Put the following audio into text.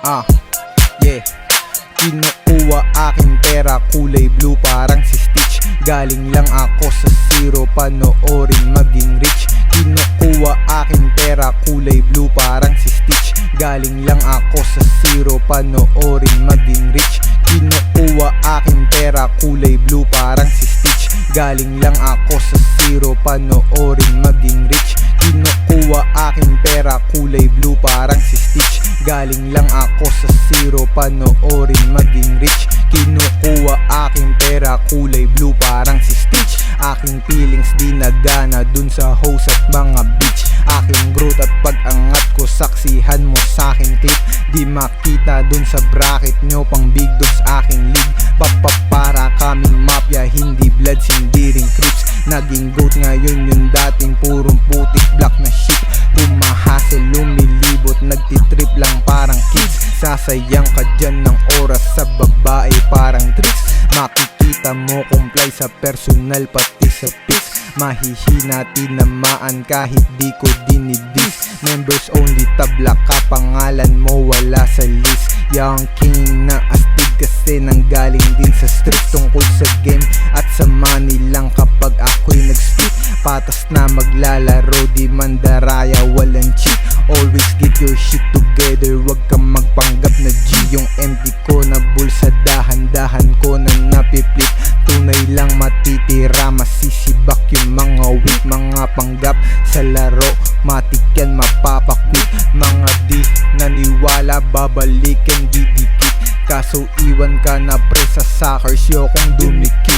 Yeah. Kinukuha aking pera, kulay blue parang si Stitch. Galing lang ako sa zero, panoorin maging rich. Kinukuha aking pera, kulay blue parang si Stitch. Galing lang ako sa zero, panoorin maging rich. Kinukuha aking pera, kulay blue parang si Stitch. Galing lang ako sa zero, panoorin maging rich. Kinukuha aking pera, kulay blue parang si Stitch. Galing lang ako sa zero, panoorin maging rich. Kinukuha aking pera, kulay blue parang si Stitch. Aking feelings di nagana dun sa host at mga bitch. Aking growth at pag-angat ko, saksihan mo sa aking clip. Di makita dun sa bracket nyo, pang big dogs aking league. Papapara kaming mafia, hindi bloods, hindi ring crips. Naging goat ngayon yung dating purong putik black na shit. Pumahasel, lumilibot, nagtitrip lang parang kids. Sasayang ka dyan ng oras sa babae parang tricks. Makikita mo comply sa personal pati sa pics. Mahihina tinamaan kahit di ko dinidis. Members only tabla ka, pangalan mo wala sa list. Young king na astig kasi nanggaling din sa street. Tungkol sa game at sa money lang kapag ako'y nag-split. Patas na maglalaro, di mandaraya, walang cheat. Always get your shit together, wag kang magpanggap na G. Yung empty ko na bulsa, dahan-dahan ko na napiplit. Tunay lang matitira, masisibak yung mga weak. Mga panggap sa laro, matik yan mapapakwit. Mga di naniwala, babalikan didikit. Kaso iwan ka na pre sa suckers, yo kung dumikit.